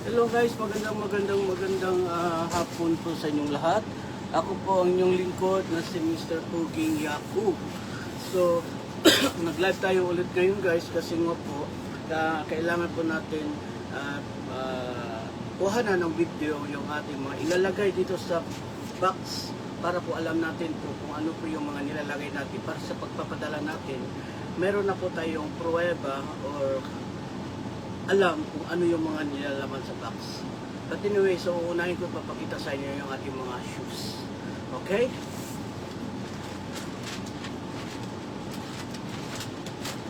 Hello guys, magandang hapon po sa inyong lahat. Ako po ang inyong lingkod na si Mr. Puging Yakub. So, nag-live tayo ulit ngayon guys kasi nga po, kailangan po natin kuhanan ng video yung ating mga ilalagay dito sa box para po alam natin po kung ano po yung mga nilalagay natin para sa pagpapadala natin. Meron na po tayong pruweba or alam kung ano yung mga nilalaman sa box. But anyway, so unahin ko papakita sa inyo yung ating mga shoes. Okay?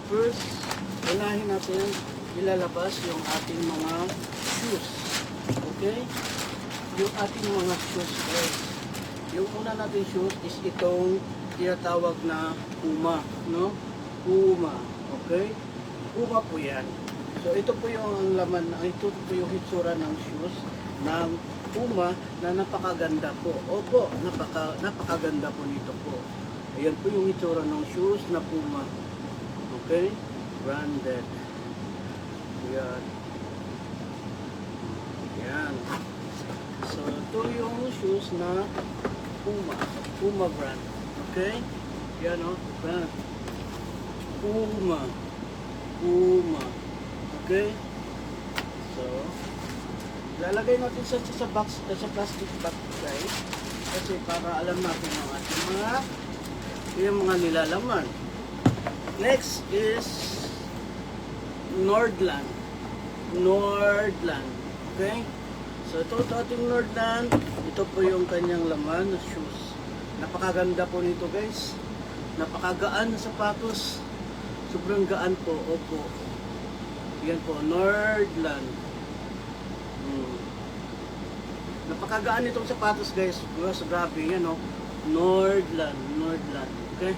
First, unahin natin ilalabas yung ating mga shoes. Okay? Yung ating mga shoes guys. Yung una natin shoes is itong tinatawag na Puma, no? Puma. Okay? Puma po yan. So ito po yung laman, ito po yung hitsura ng shoes ng Puma na napakaganda po. Opo, napakaganda po nito po. Ayan po yung hitsura ng shoes na Puma. Okay? Branded. Ayan. Ayan. So ito yung shoes na Puma. Puma brand. Okay? Ayan o. Brand. Puma. Puma. Okay? So, lalagay natin sa box, sa plastic box guys. Kasi para alam natin ang ating yung mga nilalaman. Next is Nordland. Nordland. Okay? So, ito ating Nordland. Ito po yung kanyang laman na shoes. Napakaganda po nito guys. Napakagaan na sapatos. Sobrang gaan po. Opo. Yan po, Nordland. Napakagaan itong sapatos guys. So, grabe yan o. Nordland. Nordland. Okay?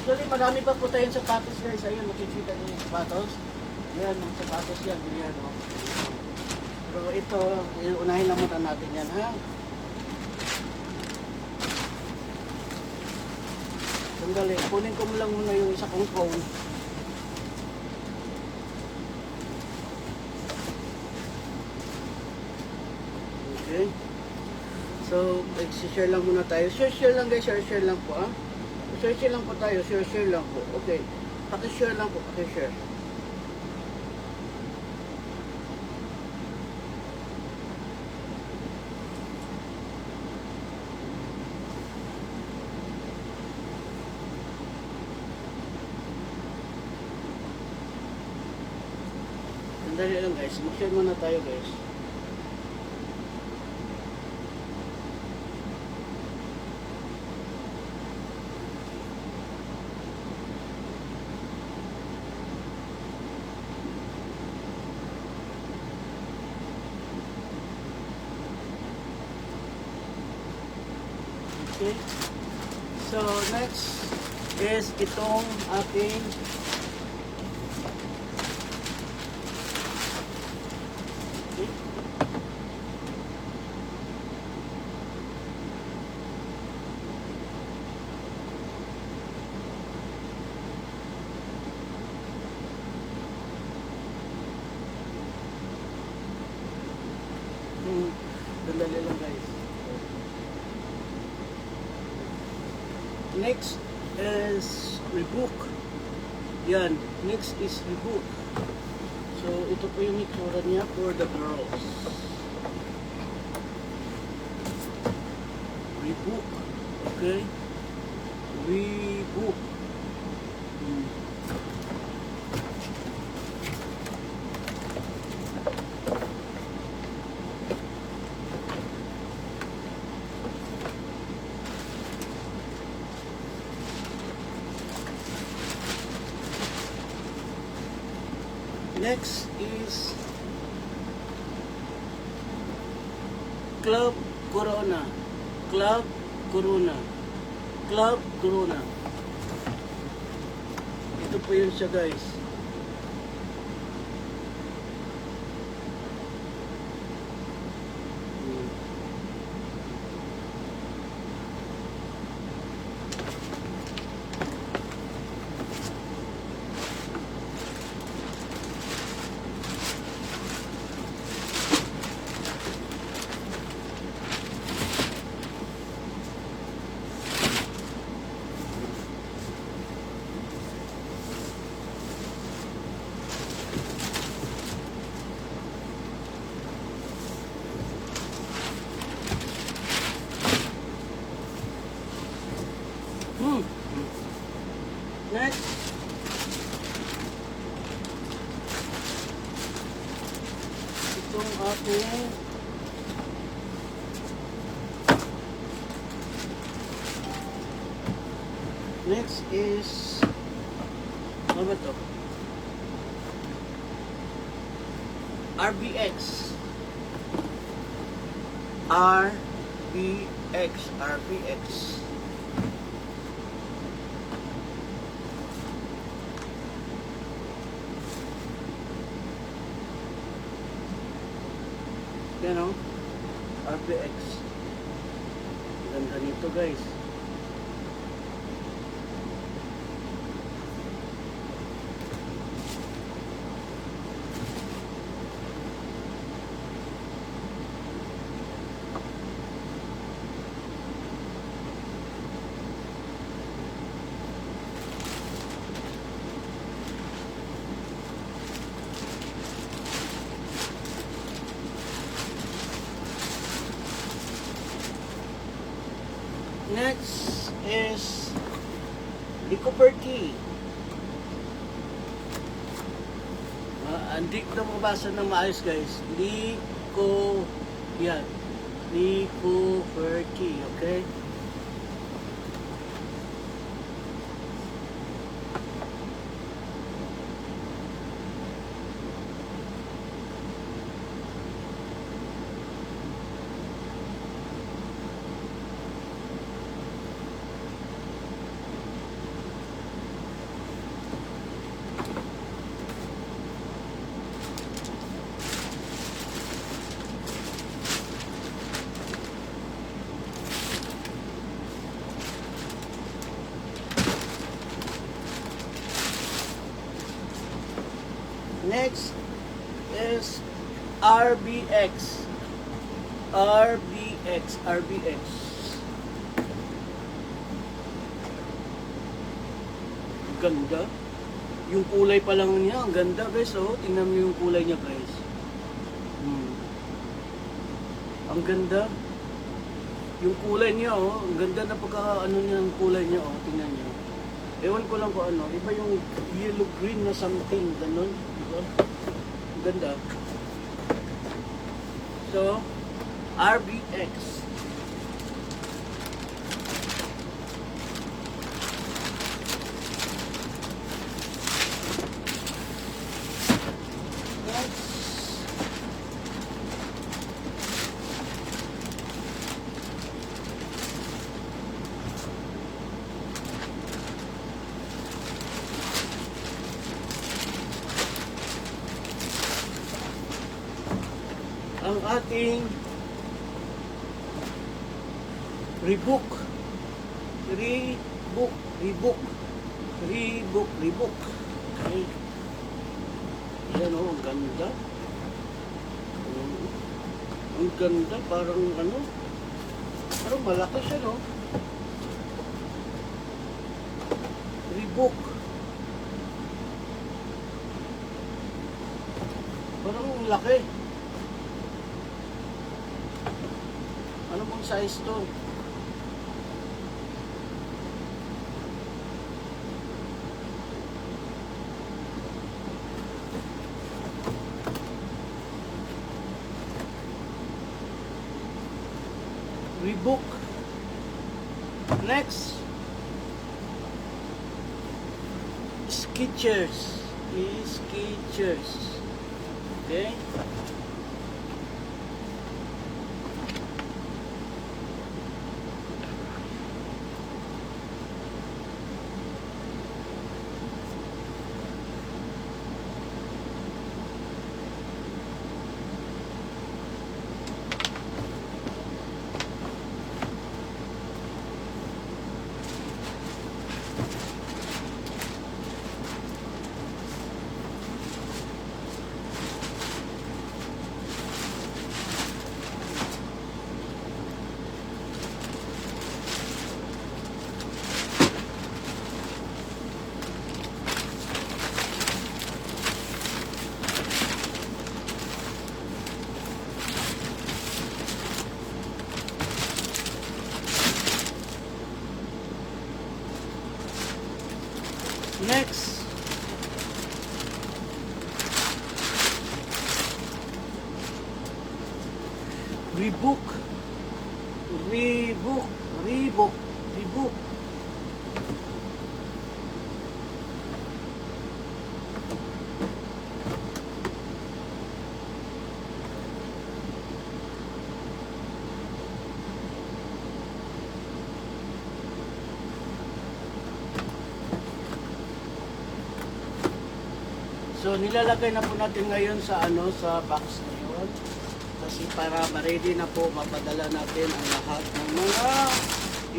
Actually, marami pa po tayong sapatos guys. Ayun, makikita nyo yung sapatos. Yan, yung sapatos yan. Yan, o. Pero ito, unahin lang muna natin yan, ha? Sandali, kunin ko mo lang muna yung isa kong phone. Okay. So, share lang muna tayo. Share lang guys, share lang po, ha? Share lang po tayo, share lang po. Okay. Paki-share lang po, paki-share. Sandali lang guys, mag-share muna tayo guys. Okay. So, next is itong ating okay. Dali lang guys. Next is Reebok. Yan. Next is Reebok. So, ito po yung itsura niya for the girls. Reebok. Okay? Reebok. Next is Club Corona. Club Corona. Club Corona. Ito po yun siya guys. Hmm. Hmm. Next. Itong ating next is ano ba to? RBX. RBX. Yan o. RBX. Ganda nito guys. Next is Cooper key. Hindi ko mabasa ng maayos guys. Yan. Cooper key, okay? Next is RBX. Ganda. Yung kulay pa lang niya, ang ganda guys, oh. Tingnan mo yung kulay niya guys. Ang ganda. Yung kulay niya, oh. Ang ganda na pagka ano niya, ang kulay niya, oh. Tingnan niyo. Ewan ko lang kung ano. Iba yung yellow green na something, ganun. Diba? Ang ganda. So, RBX. Ang ating Reebok. Okay. Yan o, ang ganda. Ang ganda, parang ano, parang malaki siya, no? Reebok. Parang laki. Ano pong size to? Reebok. Next, Skechers. Okay. Reebok. Reebok. Reebok. Reebok. So nilalagay na po natin ngayon sa sa box na yun. Kasi para ma-ready na po, mapadala natin ang lahat ng mga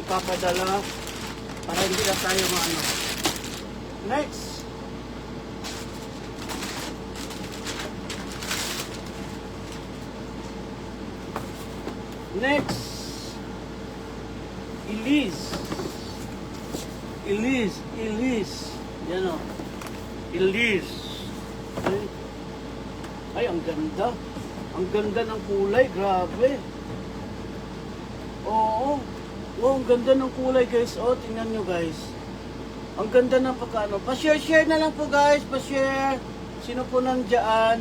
ipapadala para hindi na tayo Next. Next. Elise. Yan o. Elise. Ay, ang ganda. Ang ganda ng kulay, grabe. Oo. Wow, ang ganda ng kulay, guys. Oh, tingnan nyo, guys. Ang ganda ng pagkano. Pa-share na lang po, guys. Pa-share. Sino po nandiyan?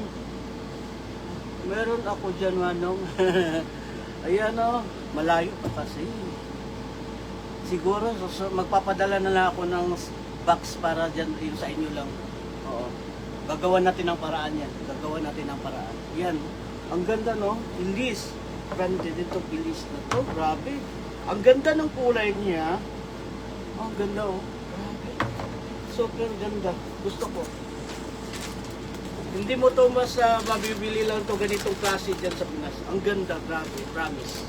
Meron ako dyan, manong. Ayan, oh. Malayo pa kasi. Siguro, magpapadala na lang ako ng box para dyan, yung sa inyo lang. Oo. Gagawan natin ang paraan yan. Yan. Ang ganda, no? Elise. Branded itong Elise na to. Grabe. Ang ganda ng kulay niya. Oh, ang ganda, oh. Grabe. Super ganda. Gusto ko. Hindi mo to mas mabibili lang to ganitong klase dyan sa Pinas. Ang ganda. Grabe. Promise.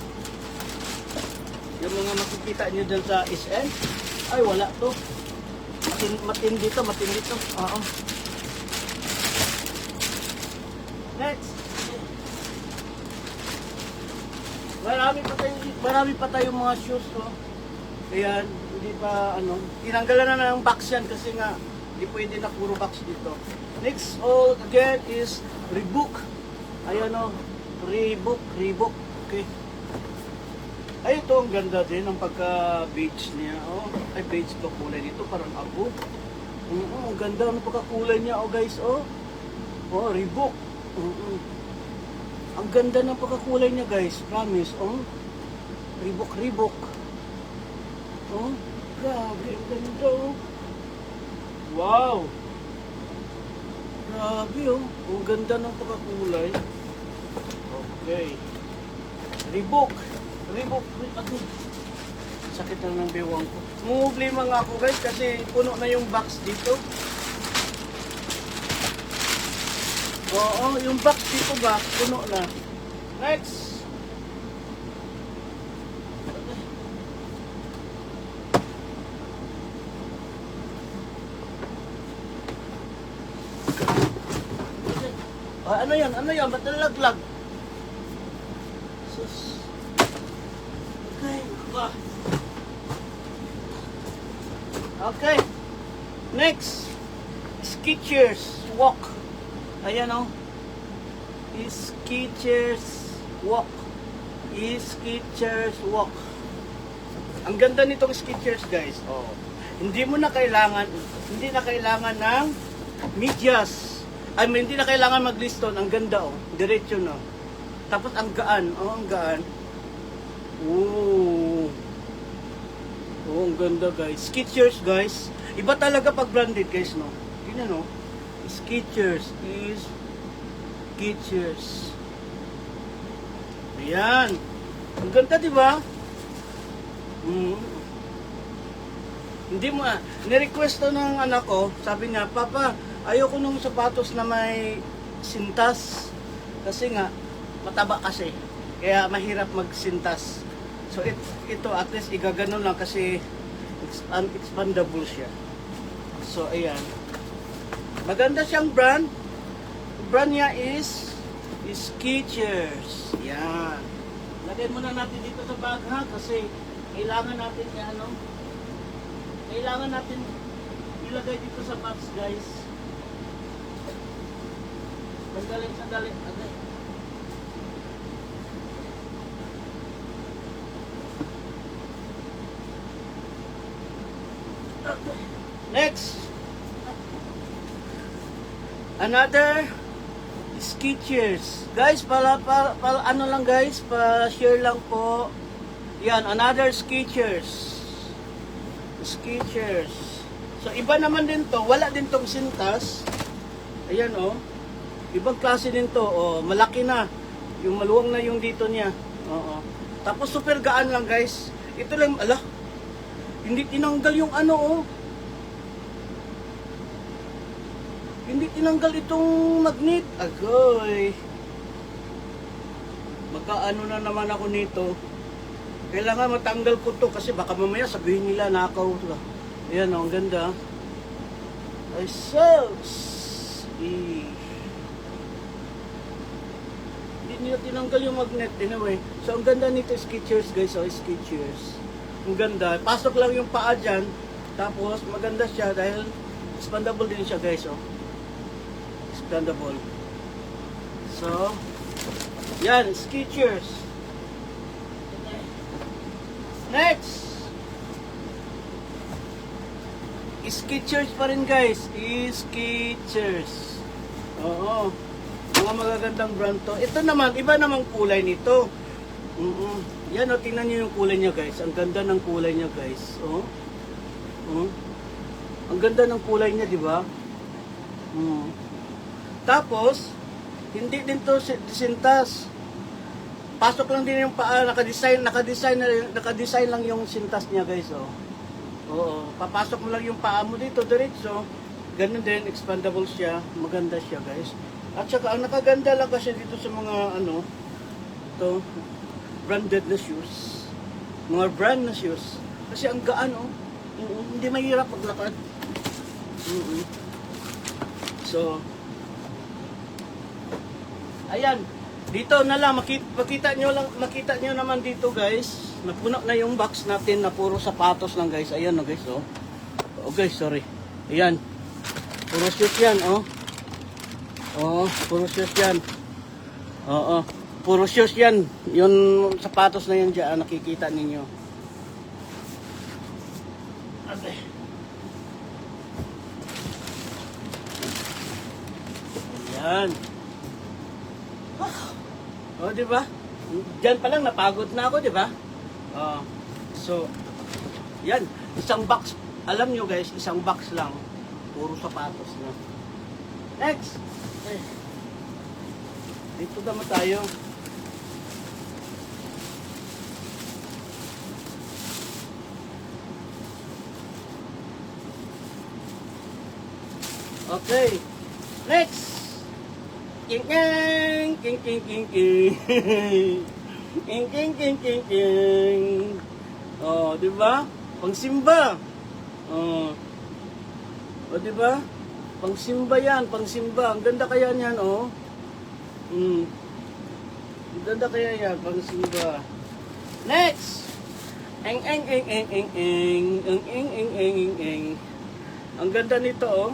Yung mga makikita nyo dyan sa SM. Ay, wala to. Matindi to. Oo. Next. Marami pa tayong mga shoes, no? Ayan, hindi pa tinanggalan na ng box yan kasi nga hindi pwede na puro box dito. Next again is Reebok. Ayan, no? Reebok. Okay. Ay, ito ang ganda din ang pagka-beige niya. Oh, ay beige to kulay dito, parang abo. Ang ganda ng pagkakulay niya, oh guys, oh. Oh, Reebok. Ang ganda ng pagkakulay niya, guys. Promise. Oh. Reebok. Oh. Grabe. Ang ganda, oh. Wow. Grabe, oh. Ang ganda ng pagkakulay. Okay. Reebok. Sakit na ng bewang ko. Problema nga ako, guys, kasi puno na yung box dito. Oo, yung box dito ba, puno na. Next. Ano yan? Ba't nalaglag? Sus. Okay. Next. Skechers Walk. Ayan, o. Skechers Walk. Ang ganda nitong Skechers, guys. Oh. Hindi na kailangan ng medyas. Hindi na kailangan mag-liston. Ang ganda, oh. Diretso na. Tapos ang gaan. Oh, ang gaan. Oh, ang ganda, guys. Skechers, guys. Iba talaga pag branded, guys, no? Tingnan, no? Skechers. Ayan. Ang ganda, di ba? Hindi mo, nirequest to ng anak ko. Sabi niya, Papa, ayoko nung sapatos na may sintas. Kasi nga, mataba kasi. Kaya mahirap magsintas. So ito at least igaganon lang kasi expandable siya. So ayan. Maganda siyang brand. Brand niya is Skechers. Yan. Lagay muna natin dito sa bag, ha, kasi kailangan natin ilagay dito sa box, guys. Sandali. Okay. Next, another Skechers. Guys, ano lang guys, pa-share lang po. Yan, another Skechers. Skechers. So, iba naman din to. Wala din tong sintas. Ayan, oh. Ibang klase din to. Oh, malaki na. Yung maluwang na yung dito niya. Oo. Tapos, super gaan lang, guys. Ito lang, ala. Hindi tinanggal yung ano, oh. Hindi tinanggal itong magnet. Agoy. Magkaano na naman ako nito. Kailangan matanggal ko to kasi baka mamaya sabihin nila nakaw to. Ayan, oh, ang ganda. Ay, sus. Hindi nila tinanggal yung magnet. Anyway, so ang ganda nito Skechers, guys. Oh, Skechers. Ang ganda. Pasok lang yung paa dyan. Tapos, maganda siya dahil expandable din siya, guys. Oh. Expandable. So, yan, Skechers. Next! Skechers pa rin, guys. Skechers. Oo. Mga magagandang brand to. Ito naman, iba namang kulay nito. Yan, o, tingnan nyo yung kulay niya, guys. Ang ganda ng kulay niya, guys. Oh. Ang ganda ng kulay niya, di ba? Tapos, hindi din to sintas. Pasok lang din yung paa, naka-design lang yung sintas niya, guys, oh. Oo, papasok mo lang yung paa mo dito diretso. Ganun din, expandable siya, maganda siya, guys. At saka ang nakaganda lang kasi dito sa mga ano, to branded na shoes. Mga brand na shoes. Kasi ang gaan, oh. Hindi mahirap maglakad. So, ayan. Dito na lang, makita nyo naman dito, guys. Napuno na yung box natin na puro sapatos lang, guys. Ayan, oh, guys, oh. Oh, guys, sorry. Ayan. Puro shoes yan, oh. Oh, puro shoes yan. Oo. Puro shoes yan. Yung sapatos na yan dyan, nakikita ninyo. Okay. Ayan. Oh, di ba? Diyan pa lang napagod na ako, di ba? So, yan. Isang box. Alam nyo, guys, isang box lang. Puro sapatos na. Next! Dito naman tayo. Okay. Next! King king king king king king king king king king king. Oh, di ba? Pangsimba. Oh, di ba? Pangsimba yan, pangsimba. Ang ganda kaya niyan, oh. Ang ganda kaya yan, pangsimba. Next. Eng eng eng eng eng eng eng eng eng eng eng eng. Ang ganda nito, oh.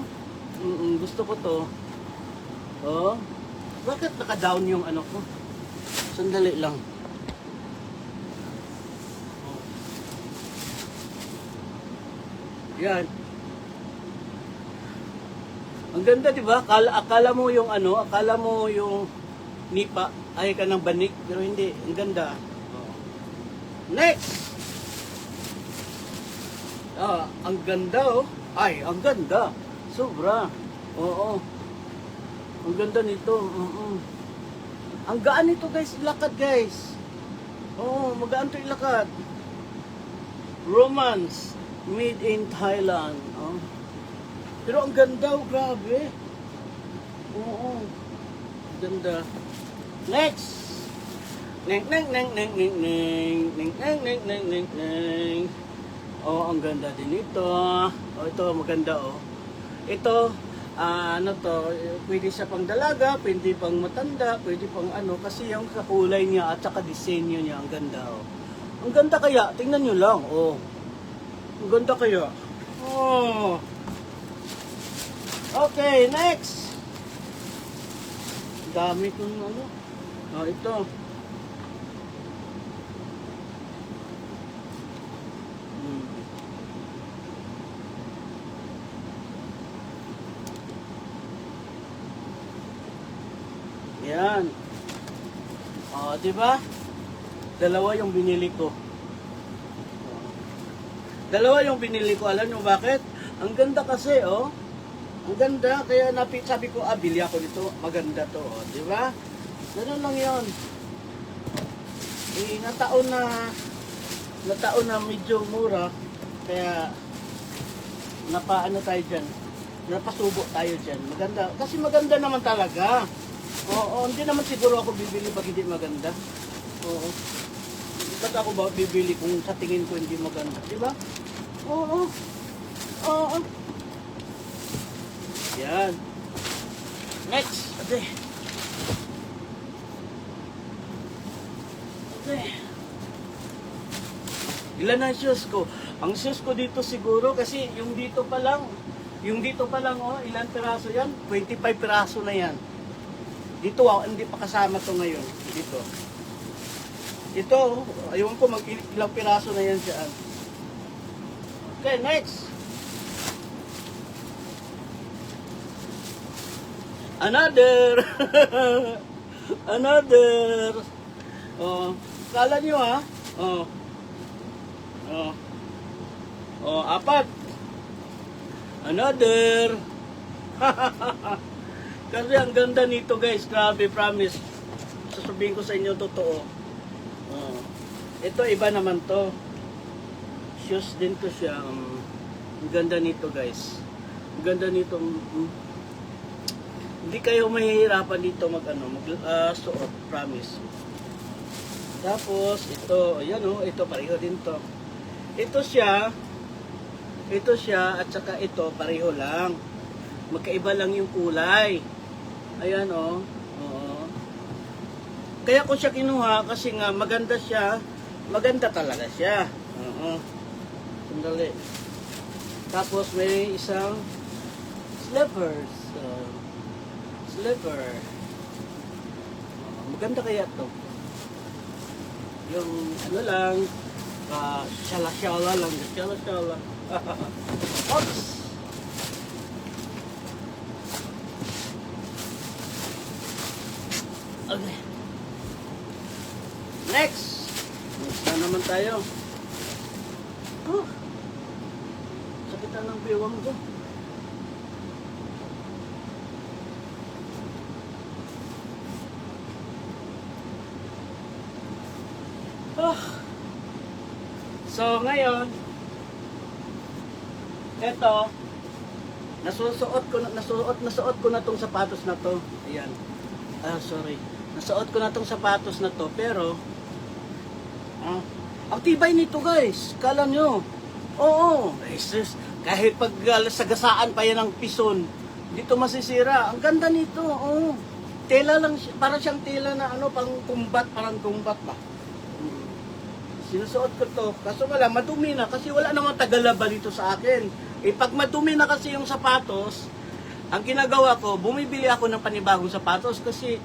Gusto ko to. Oh. Bakit naka-down yung ano ko? Sandali lang. Yan. Ang ganda, di ba? Akala mo yung ano, akala mo yung nipa, ay ka ng banik, pero hindi. Ang ganda. Next! Ang ganda, oh. Ay, ang ganda. Sobra. Oo. Ang ganda nito. Ang gaan nito, guys. Ilakad, guys. Oo, magaan to ilakad. Romance. Made in Thailand. Oh. Pero ang ganda, oh, grabe. Oo. Ganda. Next. Neng neng neng neng neng neng neng neng neng neng neng neng. Oh, ang ganda din ito. Oh, ito maganda, oh. Ito ano to, pwede siya pang dalaga, pwede pang matanda, pwede pang ano, kasi yung kulay niya at saka disenyo niya, ang ganda, oh. Ang ganda kaya, tingnan nyo lang, oh. Ang ganda kaya. Oh. Okay, next. Dami kong ano. Oh, ito. Yan. Di ba? Dalawa yung binili ko. Dalawa yung binili ko. Alam nyo bakit? Ang ganda kasi, oh. Ang ganda. Kaya sabi ko, bili ako nito. Maganda to, oh. Di ba? Ganun lang yun. Nataon na medyo mura. Kaya, napaano tayo dyan. Napasubo tayo dyan. Maganda. Kasi maganda naman talaga. Oo, hindi naman siguro ako bibili pag hindi maganda. Oo. Ba't ako ba bibili kung sa tingin ko hindi maganda? Diba? Oo. Oo. Yan. Next. Okay. Okay. Ilan ang shoes ko? Ang shoes ko dito siguro kasi yung dito pa lang, oh, ilan piraso yan? 25 piraso na yan. Dito, hindi pa kasama to ngayon. Dito. Ito, ayun ko ilang piraso na yan dyan. Okay, next. Another. Another. Oh, kala nyo ha? Oh. Oh. Oh, apat. Another. Kasi ang ganda nito guys, grabe, promise. Sasabihin ko sa inyo totoo. Ito iba naman to. Shoes din to siya. Ang ganda nito guys. Ang ganda nito. Hindi kayo mahihirapan dito suot, promise. Tapos ito, ayan oh, ito pareho din to. Ito siya at saka ito pareho lang. Magkaiba lang yung kulay. Ayan oh. Oo. Kaya ko siya kinuha kasi nga maganda siya. Maganda talaga siya. Oo. Sandali. Tapos may isang slippers. Slipper. Maganda kaya to. Yung ano lang, shala-shala lang. Shala-shala. Oops! Okay. Next na naman tayo. Sakitan ng biwang ko. So ngayon, eto, nasuot ko na tong sapatos na to. Ayan. Sorry. Nasuot ko na tong sapatos na to, pero ang tibay nito guys. Kala nyo. Oo. Kahit pag sagasaan pa yan ng pison, dito masisira. Ang ganda nito. Oo. Tela lang, para siyang tela na pang kumbat, parang kumbat ba. Sinusuot ko to. Kaso madumi na. Kasi wala namang tagalaba dito sa akin. Pag madumi na kasi yung sapatos, ang ginagawa ko, bumibili ako ng panibagong sapatos. Kasi,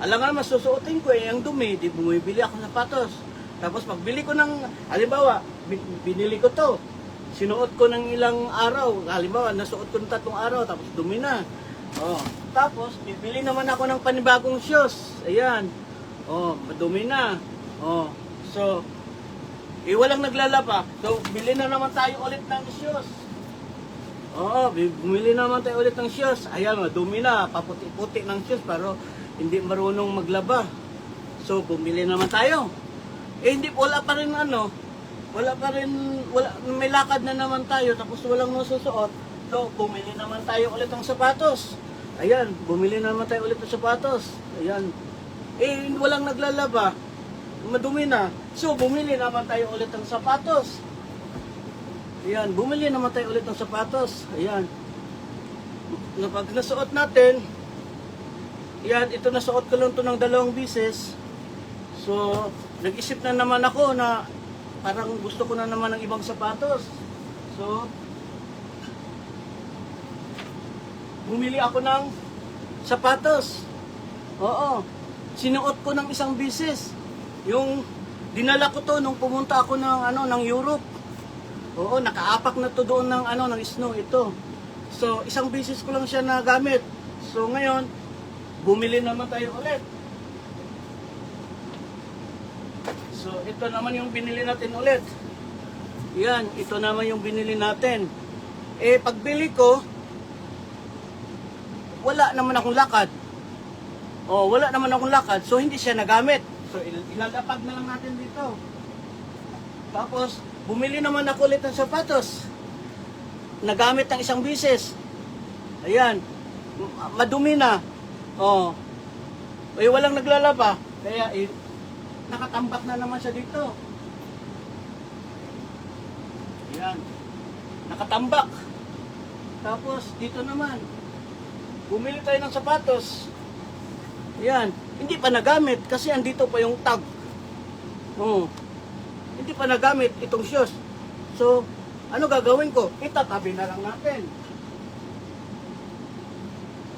alam nga naman, susuotin ko ang dumi. Di bumibili ako ng sapatos. Tapos pagbili ko ng, halimbawa, binili ko to. Sinuot ko ng ilang araw. Halimbawa, nasuot ko ng 3 araw. Tapos dumi na. Tapos, bibili naman ako ng panibagong shoes. Ayan. Madumi na. So, walang naglalaba. So, bili na naman tayo ulit ng shoes. Bumili naman tayo ulit ng shoes. Ayan, madumi na. Paputi-puti ng shoes, pero hindi marunong maglaba. So, bumili naman tayo. Wala pa rin may lakad na naman tayo, tapos walang masusuot. So, bumili naman tayo ulit ng sapatos. Ayan, bumili naman tayo ulit ng sapatos. Ayan. Walang naglalaba. Madumi na. So, bumili naman tayo ulit ng sapatos. Ayan, bumili naman tayo ulit ng sapatos. Ayan. Pag nasuot natin, ayan, ito nasuot ko lang ito ng 2 beses. So, nag-isip na naman ako na parang gusto ko na naman ng ibang sapatos. So, bumili ako ng sapatos. Oo. Sinuot ko ng 1 beses. Yung dinala ko to nung pumunta ako ng Europe. Oo, nakaapak na to doon ng snow ito. So, 1 beses ko lang siya nagamit. So, ngayon, bumili naman tayo ulit. So, ito naman yung binili natin ulit. Yan, ito naman yung binili natin. Eh, pagbili ko, wala naman akong lakad. Wala naman akong lakad, so hindi siya nagamit. So, ilalapag na lang natin dito. Tapos, bumili naman ako ulit ng sapatos. Nagamit ng isang bisis. Ayan, madumi na. Walang naglalaba. Kaya, nakatambak na naman siya dito. Ayan, nakatambak. Tapos, dito naman, bumili tayo ng sapatos. Ayan, hindi pa nagamit kasi andito pa yung tag. Hindi pa nagamit itong shoes. So, ano gagawin ko? Itatabi na lang natin.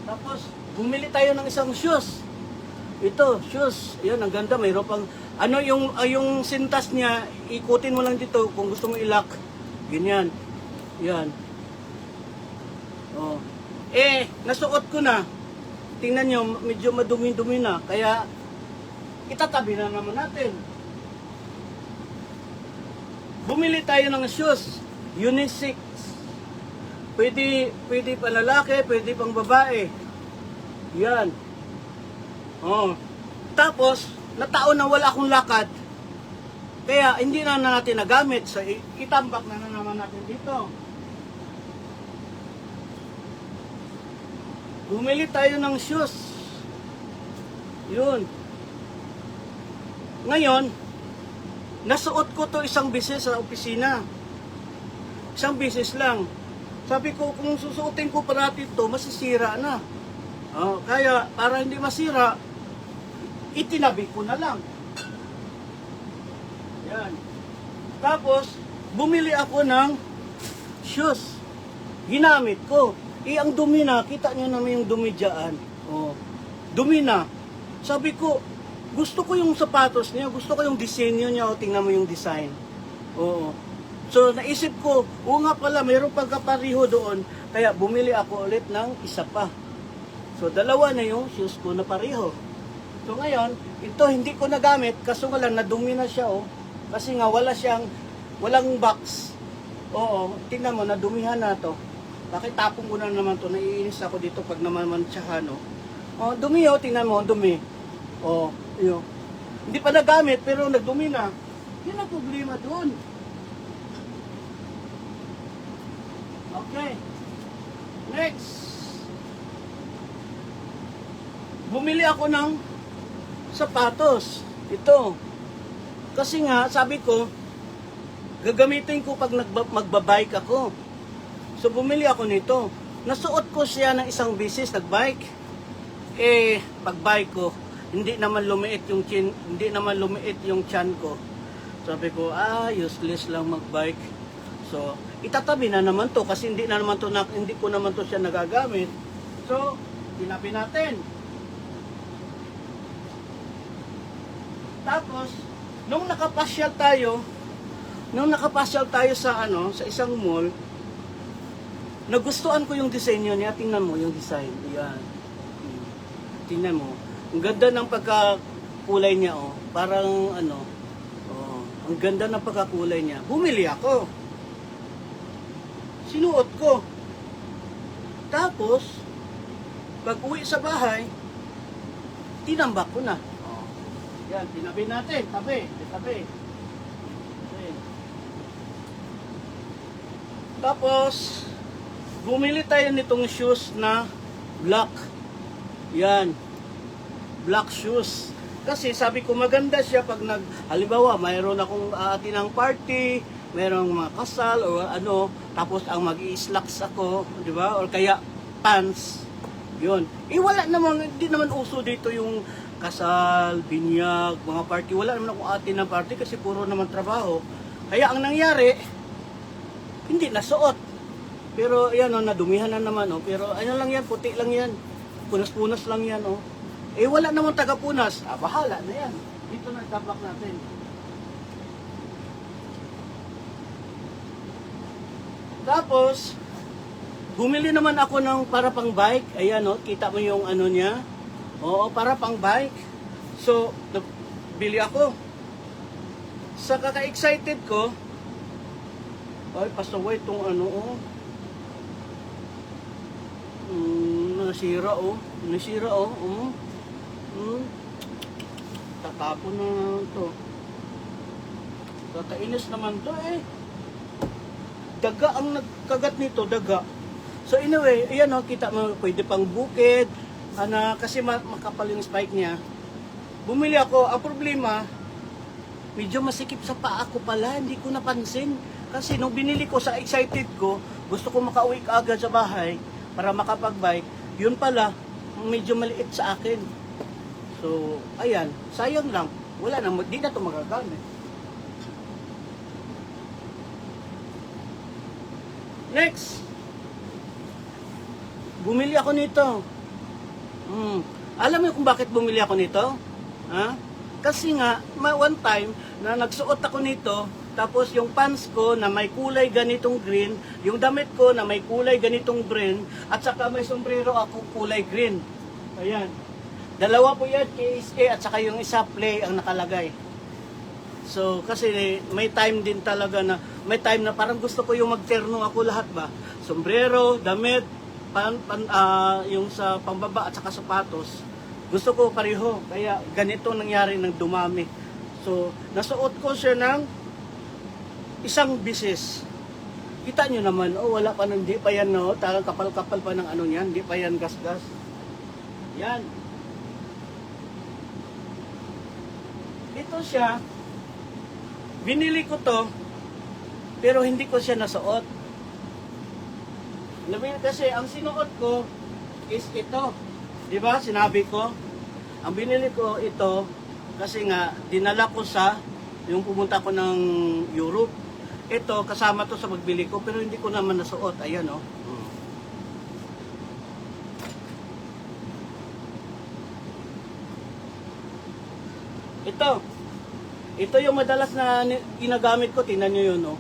Tapos, bumili tayo ng isang shoes. Ito, shoes. Ayan, ang ganda. Mayroon pang, ano yung sintas niya, ikutin mo lang dito kung gusto mo ilak. Ganyan. Yan. Nasuot ko na. Tingnan nyo, medyo madumi-dumi na. Kaya, itatabi na naman natin. Bumili tayo ng shoes. Unisex. Pwede pang lalaki, pwede pang babae. Yan. Tapos, nataon na wala akong lakad. Kaya, hindi na natin nagamit. So, itambak na naman natin dito. Bumili tayo ng shoes. Yun. Ngayon, nasuot ko to isang beses sa opisina. Isang beses lang. Sabi ko, kung susuotin ko parati ito, masisira na. Kaya, para hindi masira, itinabi ko na lang. Yan. Tapos, bumili ako ng shoes. Ginamit ko. Ang dumi na, kita nyo naman yung dumi dyan. Dumi na. Sabi ko, gusto ko yung sapatos niya, gusto ko yung disenyo niya, tingnan mo yung design. So, naisip ko, nga pala, mayroong pagkapariho doon, kaya bumili ako ulit ng isa pa. So, dalawa na yung shoes ko na pariho. So, ngayon, ito hindi ko nagamit, kaso nga lang, nadumi na siya, kasi nga, walang box. Tingnan mo, nadumihan na to. Bakit tapong ko na naman to, naiinis ako dito pag namamansyahan, dumi, tingnan mo, dumi. Yun. Hindi pa nagamit, pero nagdumi na. Yun ang problema doon. Okay. Next. Bumili ako ng sapatos. Ito. Kasi nga, sabi ko, gagamitin ko pag magbabike ako. So, bumili ako nito. Nasuot ko siya ng isang bisis, nagbike. Pagbike ko, hindi naman lumiit yung chin, hindi naman lumiit yung chan ko. Sabi ko, useless lang magbike. So, itatabi na naman to kasi hindi ko naman to siya nagagamit. So, tinabi natin. Tapos, nung nakapasyal tayo sa isang mall, nagustuhan ko yung disenyo niya. Tingnan mo yung design. Ayan. Tingnan mo. Ang ganda ng pagkakulay niya, Parang ang ganda ng pagkakulay niya. Bumili ako. Sinuot ko. Tapos, pag uwi sa bahay, tinambak ko na. Yan, tinabi natin. Tabi. Tapos, bumili tayo nitong shoes na black. Yan. Black shoes. Kasi sabi ko maganda siya pag halimbawa, mayroon akong aatin ng party, mayroong mga kasal o tapos ang mag-i-slacks ako, di ba? Or kaya pants. Yun. Wala naman, hindi naman uso dito yung kasal, binyag, mga party. Wala naman akong atin ng party kasi puro naman trabaho. Kaya ang nangyari, hindi nasuot. Pero yan nadumihan na naman Pero lang yan, puti lang yan. Punas-punas lang yan wala namang taga-punas. Bahala na yan. Dito na tabak natin. Tapos, bumili naman ako ng para pang bike. Ayan kita mo yung niya. Oo, para pang bike. So, bili ako. Sa kaka-excited ko, ay, pasaway itong ano, oh. Nasira, oh. Nasira, oh. Tatapon na to. Kakainis naman to, eh. Daga ang nagkagat nito, daga. So, anyway, ayan, oh, kita mo, pwede pang bukid. Kasi makapal yung spike niya. Bumili ako. Ang problema, medyo masikip sa paa ko pala. Hindi ko napansin. Kasi nung binili ko sa excited ko, gusto ko makauwi agad sa bahay para makapag-bike. Yun pala, medyo maliit sa akin. So, ayan. Sayang lang. Wala na. Di na ito magagamit. Next. Bumili ako nito. Alam mo kung bakit bumili ako nito? Ha? Kasi nga, one time na nagsuot ako nito, tapos yung pants ko na may kulay ganitong green, yung damit ko na may kulay ganitong green, at saka may sombrero ako kulay green. Ayan. Dalawa po yan, KSA, at saka yung isa play ang nakalagay. So, kasi may time din talaga na, may time na parang gusto ko yung magterno ako lahat ba? Sombrero, damit, yung sa pambaba at saka sapatos. Gusto ko pareho, kaya ganito nangyari ng dumami. So, nasuot ko siya ng isang bisis. Kita nyo naman, oh, wala pa, hindi pa yan, no? Talagang kapal-kapal pa ng ano yan, hindi pa yan gas-gas. Yan. Ito siya, binili ko to, pero hindi ko siya nasuot. Kasi ang sinuot ko is ito. Di ba? Sinabi ko. Ang binili ko ito kasi nga dinala ko sa yung pumunta ko ng Europe. Ito kasama to sa pagbili ko pero hindi ko naman nasuot. Ayan, oh. Ito yung madalas na ginagamit ko. Tingnan nyo yun, oh.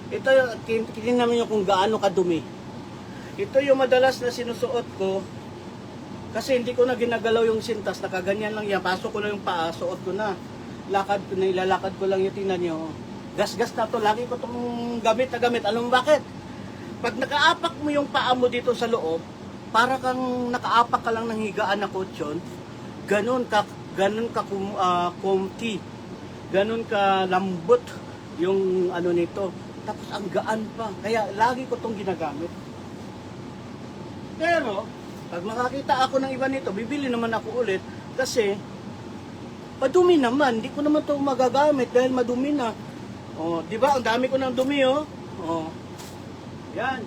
Ito, tingnan nyo kung gaano kadumi. Ito yung madalas na sinusuot ko. Kasi hindi ko na ginagalaw yung sintas. Nakaganyan lang yan. Pasok ko lang yung paa. Suot ko na. Lakad ko na. Ilalakad ko lang yung tingnan nyo. Gas-gas na to. Lagi ko itong gamit na gamit. Alam mo bakit? Pag nakaapak mo yung paa mo dito sa loob, para kang nakaapak ka lang ng higaan na kutsyon, ganun ka kumti. Ganun ka lambot yung ano nito. Tapos ang gaan pa. Kaya lagi ko itong ginagamit. Pero, pag makakita ako ng iba nito, bibili naman ako ulit. Kasi, madumi naman. Hindi ko naman ito magagamit dahil madumi na. O, di ba? Ang dami ko ng dumi, oh. O, yan.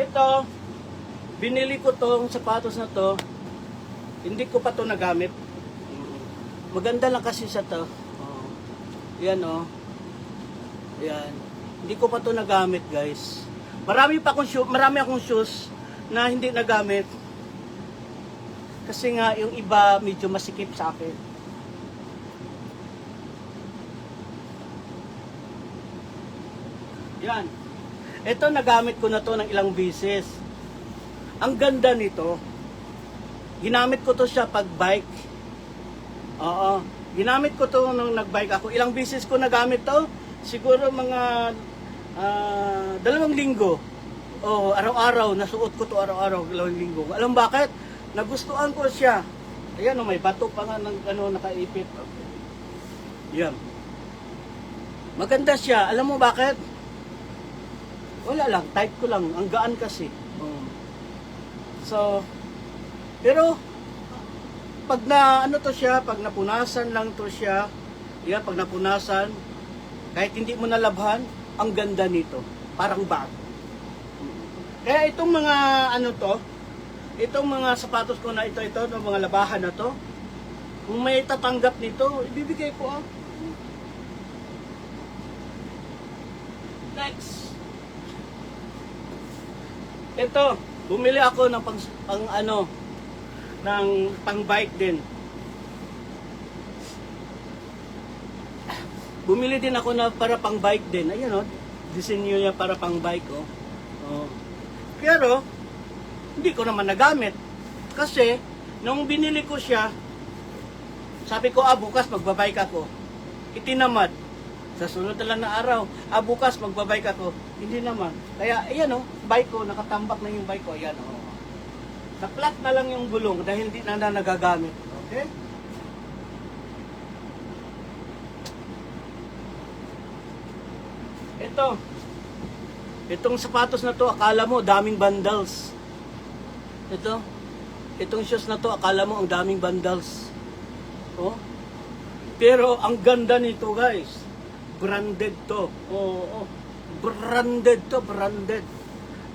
Ito, binili ko tong sapatos na to. Hindi ko pa to nagamit. Maganda lang kasi sa to. Yan, oh. Yan. Hindi ko pa to nagamit, guys. Marami akong shoes na hindi nagamit. Kasi nga yung iba medyo masikip sa akin. Yan. Ito nagamit ko na to ng ilang beses. Ang ganda nito. Ginamit ko to siya pag bike. Oo. Ginamit ko to nung nagbike ako. Ilang beses ko nagamit to? Siguro mga 2 linggo. Oh, araw-araw, nasuot ko to araw-araw, 2 linggo. Alam bakit? Nagustuhan ko siya. Ayan, oh, may bato pa nga ng nakaipit. Okay. Yan. Maganda siya. Alam mo bakit? Wala lang, type ko lang. Ang gaan kasi. So, pero pag to siya, pag napunasan lang to siya, yan, pag napunasan, kahit hindi mo nalabhan, ang ganda nito. Parang bago. Kaya itong mga itong mga sapatos ko na ito, ng mga labahan na to, kung may tatanggap nito, ibibigay ko, ah. Next. Ito, bumili ako ng pang bike din. Bumili din ako na para pang bike din. Ayan, oh, disenyo niya para pang bike, oh. Oh. Pero hindi ko naman nagamit. Kasi, nung binili ko siya, sabi ko, bukas magbabike ako. Itinamad. Sa sunod na lang na araw, bukas magbabike ako. Hindi naman. Kaya, ayan bike ko, nakatambak na yung bike ko. Ayan Naklat na lang yung gulong dahil hindi na nagagamit. Okay? Itong sapatos na to, akala mo daming bundles. Itong shoes na to, akala mo ang daming bundles. Oh. Pero ang ganda nito, guys. Branded to. Oo. Branded to, branded.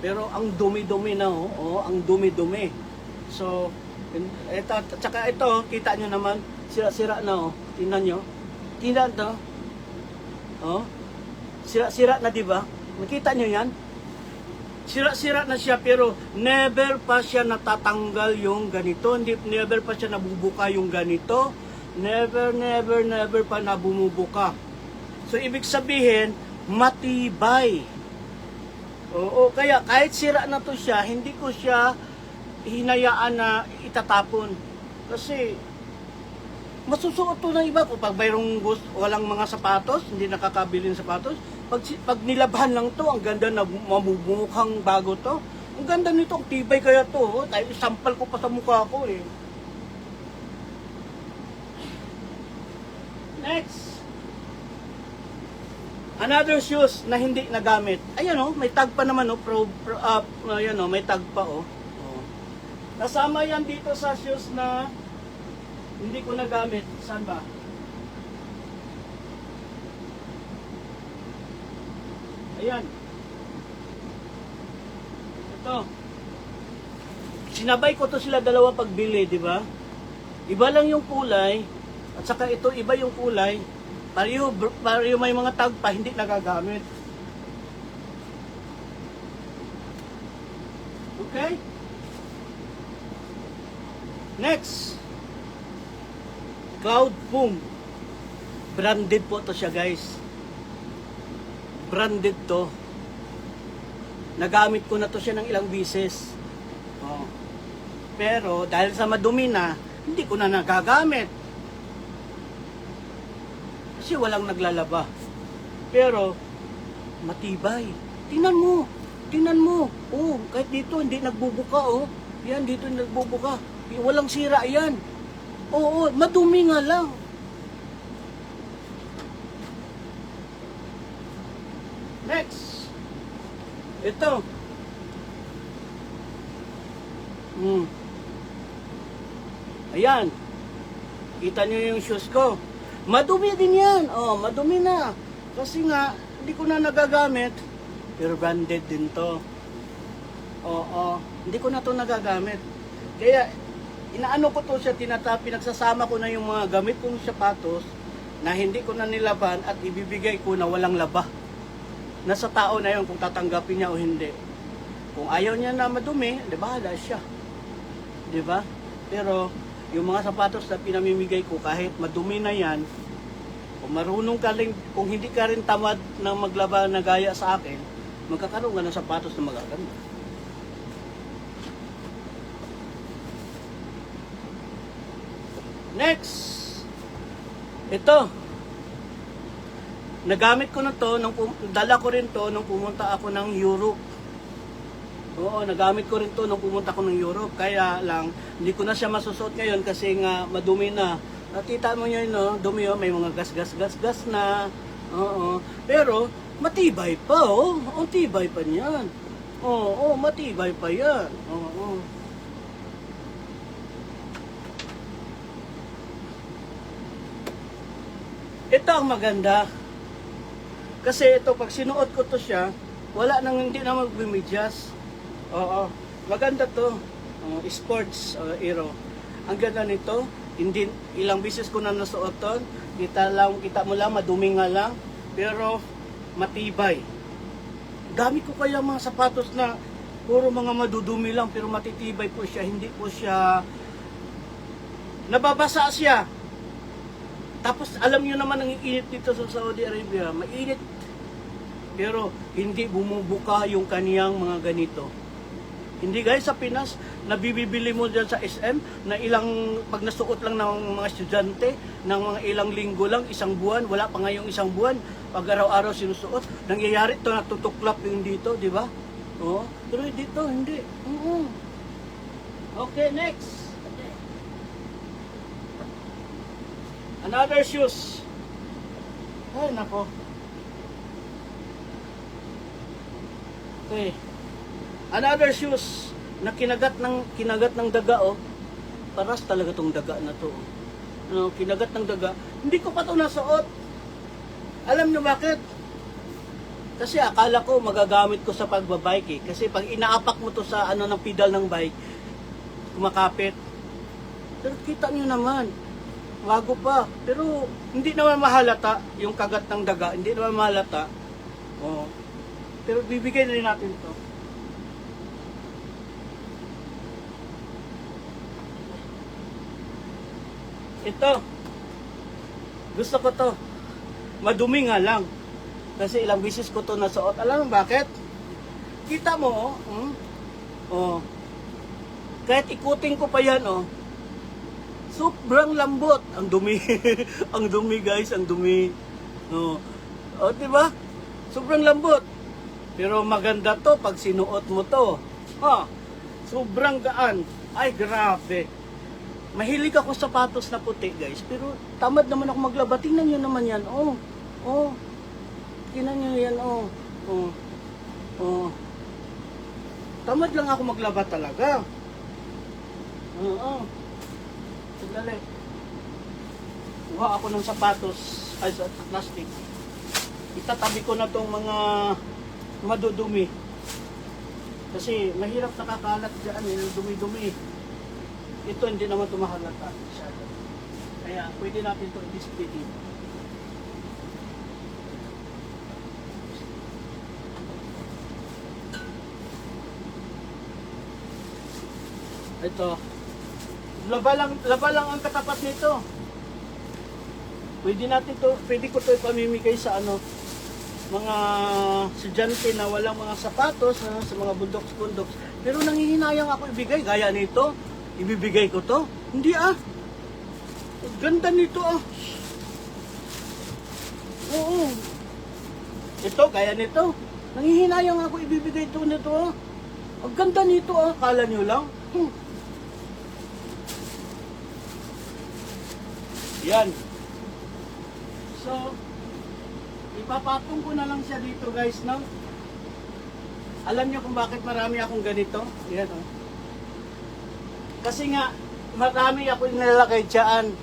Pero ang dumi-dumi na, ang dumi-dumi. So, tsaka ito, kita nyo naman, sira-sira na, Tingnan nyo. Tingnan to. Sira-sira na, di ba? Nakita nyo yan? Sira-sira na siya, pero never pa siya natatanggal yung ganito. Never pa siya nabubuka yung ganito. Never pa nabumubuka. So, ibig sabihin, matibay. Oo, kaya kahit sira na to siya, hindi ko siya hinayaan na itatapon. Kasi, masusuot to ng iba. Pag mayroong walang mga sapatos, hindi nakakabili ng sapatos, pag nilabhan lang to, ang ganda na mamumukhang bago to. Ang ganda nito, ang tibay kaya to. Tayo, sampal ko pa sa mukha ko eh. Next. Another shoes na hindi nagamit. Ayan may tag pa naman ayan may tag pa Kasama yan dito sa shoes na hindi ko nagamit. Saan ba? Ayan. Ito. Sinabay ko to sila dalawa pagbili, di ba? Iba lang yung kulay, at saka ito iba yung kulay. Pareho may mga tag pa, hindi nagagamit. Okay? Next. Cloud Foam. Branded po to siya, guys. Branded to. Nagamit ko na to siya ng ilang beses. Pero dahil sa madumi na, hindi ko na nagagamit. Kasi walang naglalaba. Pero matibay. Tingnan mo. Kahit dito hindi nagbubuka Yan dito nagbubuka. Walang sira yan. Madumi nga lang. Next. Ito. Ayan. Kita nyo yung shoes ko. Madumi din yan. Madumi na. Kasi nga, hindi ko na nagagamit. Pero branded din to. Hindi ko na to nagagamit. Kaya, inaano ko to siya, pinagsasama ko na yung mga gamit kong sapatos na hindi ko na nilaban at ibibigay ko na walang laba. Nasa tao na yun kung tatanggapin niya o hindi. Kung ayaw niya na madumi, bahala siya. Di ba? Pero, yung mga sapatos na pinamimigay ko, kahit madumi na yan, kung marunong ka rin, kung hindi ka rin tamad na maglaba na gaya sa akin, magkakaroon ka ng sapatos na magaganda. Next! Ito. Nagamit ko na to, dala ko rin to nung pumunta ako ng Europe. Nagamit ko rin to nung pumunta ako ng Europe. Kaya lang, hindi ko na siya masusuot ngayon kasi nga madumi na. Nakita mo yun, dumi may mga gas na. Pero, matibay pa, Ang tibay pa niyan. Matibay pa yan. Ito ang maganda. Kasi ito, pag sinuot ko to siya, hindi na magbimedyas. Maganda to. Sports Aero. Ang ganda nito. Hindi, ilang beses ko na nasuot to. Kita mo lang, madumi nga lang. Pero, matibay. Gamit ko kaya mga sapatos na puro mga madudumi lang, pero matitibay po siya. Hindi po siya, nababasa siya. Tapos, alam nyo naman ang init dito sa Saudi Arabia. Mainit. Pero, hindi bumubuka yung kaniyang mga ganito. Hindi guys, sa Pinas, nabibili mo dyan sa SM, na ilang, pag nasuot lang ng mga estudyante, ng mga ilang linggo lang, isang buwan, wala pa ngayong isang buwan, pag araw-araw sinusuot, nangyayari to, natutuklap yung dito, di ba? Oo. Pero dito, hindi. Okay, next. Another shoes. Ay, nako. Okay. Another shoes na kinagat ng daga, oh. Paras talaga tong daga na to. Ano, kinagat ng daga. Hindi ko pa to nasuot. Alam niyo bakit? Kasi akala ko magagamit ko sa pagbabike eh. Kasi pag inaapak mo to sa ano ng pedal ng bike, kumakapit. Pero kita niyo naman, bago pa. Pero hindi naman mahalata yung kagat ng daga, hindi naman mahalata. Oh. Pero bibigay na rin natin to. Ito. Gusto ko to. Madumi nga lang. Kasi ilang beses ko to nasuot. Alam mo bakit? Kita mo, oh. Oh. Kahit ikutin ko pa yan, oh. Sobrang lambot. Ang dumi. Ang dumi, guys. Ang dumi. Oh. Oh, diba? Sobrang lambot. Pero maganda to pag sinuot mo to. Ha? Sobrang gaan. Ay, grabe. Mahilig ako sa sapatos na puti, guys. Pero tamad naman ako maglaba. Tingnan nyo naman yan. Oh. Oh. Tingnan nyo yan. Oh. Oh. Oh. Tamad lang ako maglaba talaga. Oo. Sandali. Kuha ako ng sapatos ay sa plastic. Itatabi ko na tong mga madudumi. Kasi mahirap nakakalat dyan, yung dumi-dumi. Ito hindi naman tumahalata masyado. Kaya pwede natin ito i-display dito. Ito. Laba lang ang katapat nito. Pwede ko to ipamimigay sa ano, mga estudyante na walang mga sapatos, sa mga bundoks-bundoks. Pero nanghihinayang ako ibigay, gaya nito. Ibibigay ko to. Hindi ah. Ganda nito ah. Oo. Ito, gaya nito. Nanghihinayang ako ibibigay ito nito ah. Ang ganda nito ah. Kala nyo lang. Yan. So, ipapatong ko na lang siya dito guys, no? Alam nyo kung bakit marami akong ganito? Yan, oh. Kasi nga, marami ako nilalagay dyan.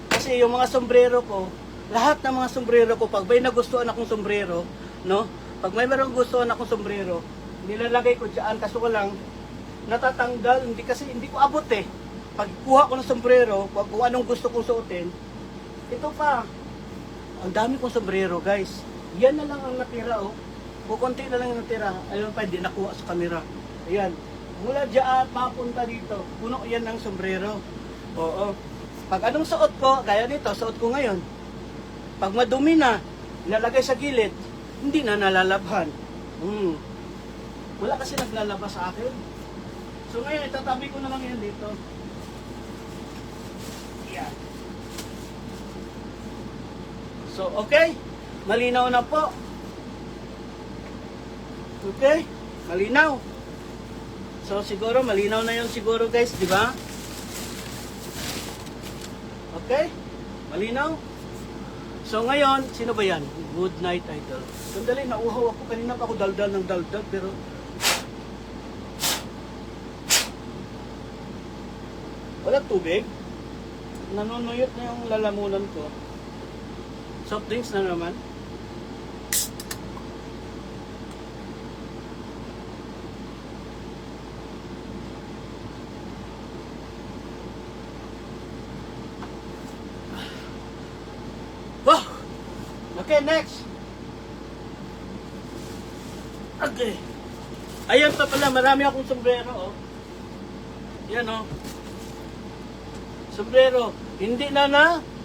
Kasi yung mga sombrero ko, lahat ng mga sombrero ko, pag may nagustuhan akong sombrero, no? Pag may marang gustuhan akong sombrero, nilalagay ko dyan, kaso ko lang, natatanggal, hindi ko abot eh. Pag kuha ko ng sombrero, kung anong gusto kong suotin, ito pa, ang dami kong sombrero guys. Yan na lang ang natira oh. Kukunti na lang ang natira. Ayun pa, hindi nakuha sa camera. Ayan. Mula dyan, papunta dito. Puno yan ng sombrero. Oo. Pag anong suot ko, gaya nito, suot ko ngayon. Pag madumi na, ilalagay sa gilid, hindi na nalalabhan. Wala kasi naglalaba sa akin. So ngayon, itatabi ko na lang yan dito. Yan. So, okay. Malinaw na po. Okay. Malinaw. So, siguro, malinaw na yun siguro guys, di ba? Okay. Malinaw. So, ngayon, sino ba yan? Good night, idol. Sandali, nauhaw ako. Kanina pa ako daldal ng daldal, pero wala tubig. Nanunuyot na yung lalamunan ko. Soft drinks na naman. Wow! Okay, next. Okay. Ayan pa pala, marami akong sombrero, oh. Yan, oh. Sombrero. Hindi na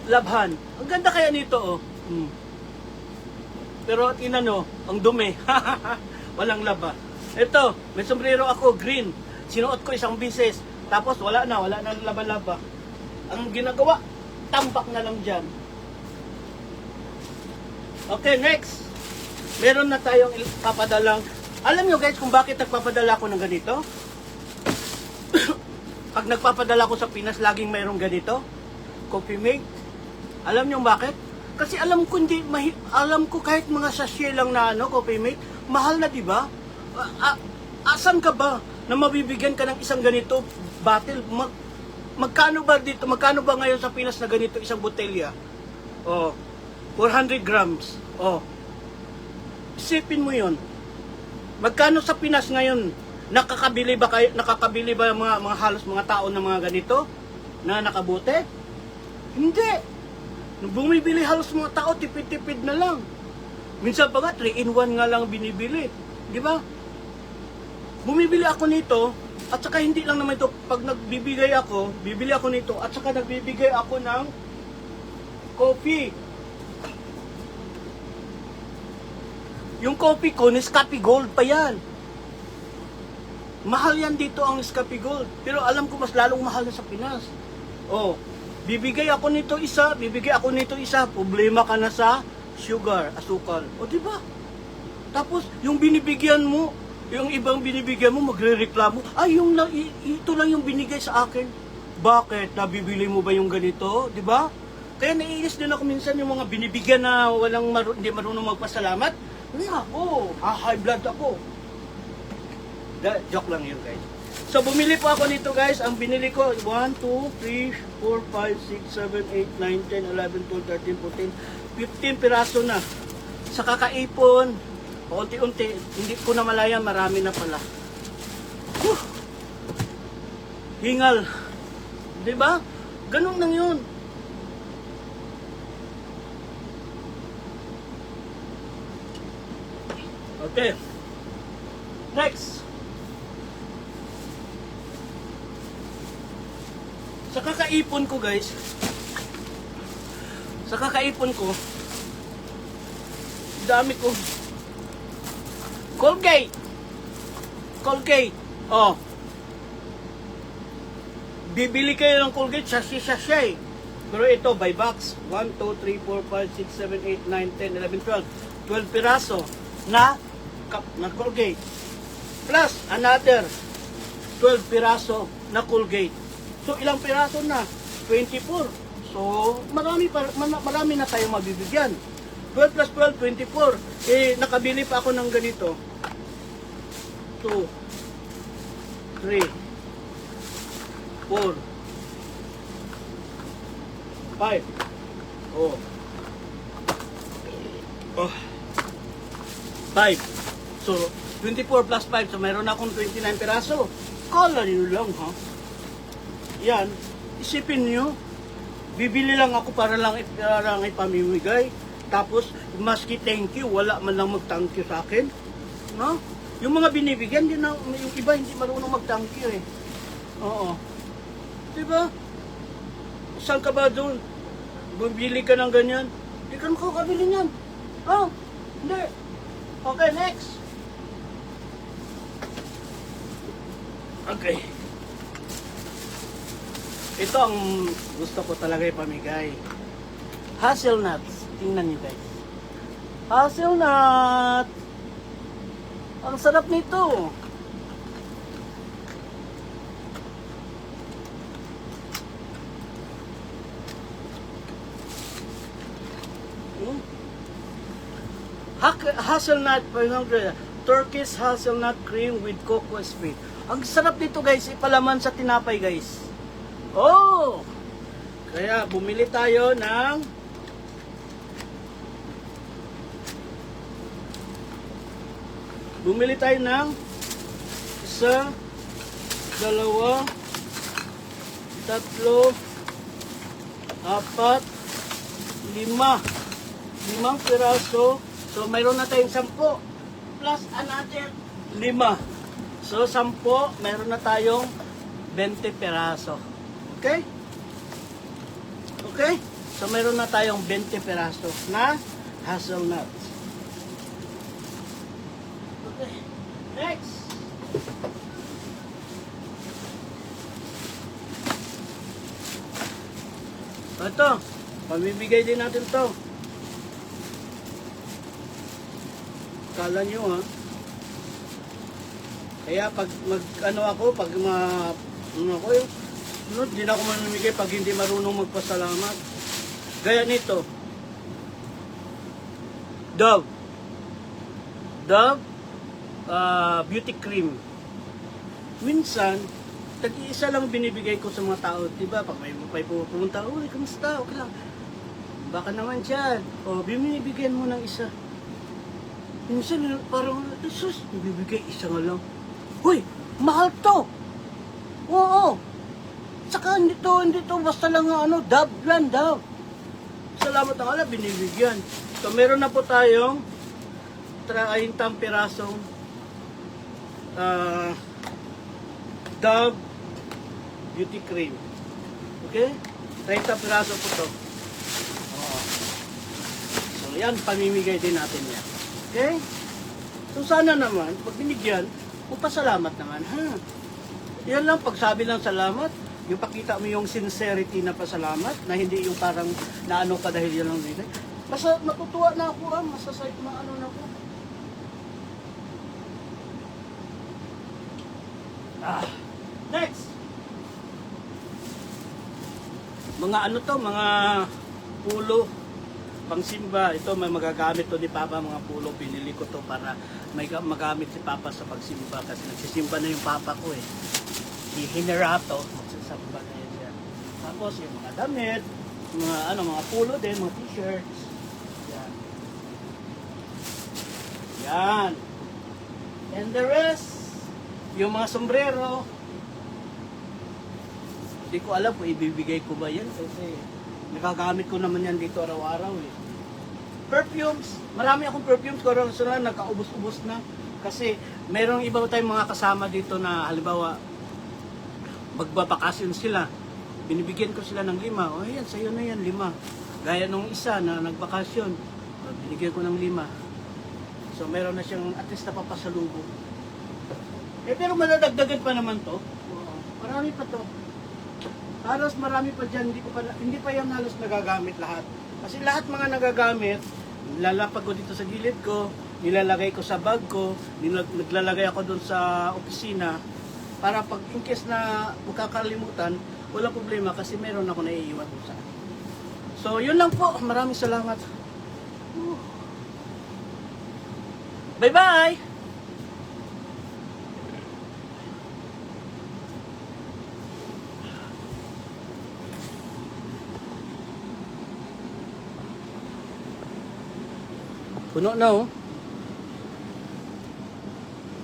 labhan. Ang ganda kaya nito, oh. Pero tingnan nyo, ang dumi. Walang laba. Ito, may sombrero ako, green. Sinuot ko isang bisis. Tapos wala na laba-laba. Ang ginagawa, tambak na lang dyan. Okay, next. Meron na tayong papadalang. Alam nyo guys kung bakit nagpapadala ako ng ganito? Pag nagpapadala ko sa Pinas, laging mayroong ganito. Coffee mate. Alam nyo bakit? Kasi alam ko alam ko kahit mga sachet lang na coffee mate, mahal na, di ba? Asan ka ba na mabibigyan ka ng isang ganito bottle? Magkano ba dito? Magkano ba ngayon sa Pinas na ganito isang botelya? Oh, 400 grams. Oh. Isipin mo 'yon. Magkano sa Pinas ngayon? Nakakabili ba mga halos mga tao ng mga ganito na nakabote? Hindi. Nung bumibili halos mga tao, tipid-tipid na lang. Minsan pa nga, 3-in-1 nga lang binibili. Di ba? Bumibili ako nito, at saka hindi lang naman ito, pag nagbibigay ako, bibili ako nito, at saka nagbibigay ako ng coffee. Yung coffee ko, Nescafe Gold pa yan. Mahal yan dito ang Nescafe Gold. Pero alam ko mas lalong mahal na sa Pinas. Oh, bibigay ako nito isa, problema ka na sa sugar, asukal. O di ba? Tapos yung binibigyan mo, yung ibang binibigyan mo magrereklamo, ito lang yung binigay sa akin. Bakit? Nabibili mo ba yung ganito? Di ba? Kaya naiinis din ako minsan yung mga binibigyan na hindi marunong magpasalamat. Hindi ako, high blood ako. Joke lang yun guys. So bumili po ako nito guys. Ang binili ko 1, 2, 3, 4, 5, 6, 7, 8, 9, 10, 11, 12, 13, 14, 15 piraso na. Sa kakaipon, unti-unti, hindi ko na malaya, marami na pala. Hingal. Diba? Ganun lang yun. Okay. Next. Sa kakaipon ko guys, dami ko. Colgate. Oh. Bibili kayo ng Colgate, sachet. Pero ito, by box. 1, 2, 3, 4, 5, 6, 7, 8, 9, 10, 11, 12. 12 piraso na Colgate. Plus, another 12 piraso na Colgate. So, ilang piraso na? 24. So, marami na tayong mabibigyan. 12 plus 12, 24. Nakabili pa ako ng ganito. 2, 3, 4, 5. Oh. 5. So, 24 plus 5. So, mayroon akong 29 piraso. Kala nyo lang, ha? Yan. Isipin nyo. Bibili lang ako para lang ipamimigay. Tapos, maski thank you, wala man lang mag-thank you sa akin. No? Yung mga binibigyan, yung iba hindi marunong mag-thank you eh. Oo. Diba? Saan ka ba doon? Bumili ka ng ganyan? Hindi ka makakabili niyan. Oh, hindi. Okay, next. Okay. Ito ang gusto ko talaga ipamigay. Hazelnuts. Tingnan niyo guys. Hazelnut. Ang sarap nito. Hazelnut, Turkish hazelnut cream with cocoa sweet. Ang sarap nito guys, ipalaman sa tinapay guys. Oh! Kaya bumili tayo ng isa, dalawa, tatlo, apat, limang piraso. So mayroon na tayong 10 plus another 5. So 10, mayroon na tayong 20 piraso. Okay? Okay? So mayroon na tayong 20 piraso na hazelnuts. Okay. Next. Ito, pamibigay din natin to. Kala nyo ha. Kaya pag hindi na ako manamigay pag hindi marunong magpasalamat. Gaya nito. Dove beauty cream. Minsan, tag-iisa lang binibigay ko sa mga tao. Diba? Pag may pupunta, uy, kamusta? Okay lang. Baka naman dyan. O, binibigyan mo ng isa. Minsan, parang, sus, bibigay isa nga lang. Uy, mahal to. Oo. Saka hindi to, basta lang Dove lang, Dove. Salamat na kala, binibigyan. So, meron na po tayong 30 pirasong Dove beauty cream. Okay? 30 piraso po to. Oo. So, yan, pamimigay din natin yan. Okay? So, sana naman, pag binigyan, magpasalamat naman, ha? Yan lang, pagsabi ng salamat, yung pakita mo yung sincerity na pasalamat, na hindi yung parang naano ka dahil yan lang bigay. Basta natutuwa na ako, masasay na na ako. Next! Mga mga pulo, pangsimba. Ito, may magagamit to ni Papa, mga pulo. Pinili ko to para may magamit si Papa sa pagsimba kasi nagsisimba na yung Papa ko eh. Hinerato, magsasamba na yan siya. Tapos yung mga damit, mga pulo din, mga t-shirts. Yan. Yan. And the rest, yung mga sombrero, hindi ko alam kung ibibigay ko ba yan kasi nagagamit ko naman yan dito araw-araw eh. Perfumes, marami akong perfumes ko rin nakaubos-ubos na kasi merong iba tayong mga kasama dito na halimbawa magbabakasyon sila. Binibigyan ko sila ng 5. O yan, sa'yo na yan 5. Gaya nung isa na nagbakasyon, binigyan ko ng 5. So meron na siyang at least napapasalubong. Pero madadagdagan pa naman to. Marami pa to. Halos marami pa dyan, hindi pa yan halos nagagamit lahat. Kasi lahat mga nagagamit, nilalapag ko dito sa gilid ko, nilalagay ko sa bag ko, naglalagay ako doon sa opisina, para pag in case na magkakalimutan, walang problema kasi meron ako naiiwan doon sa akin. So yun lang po, maraming salamat. Bye-bye! Puno na oh.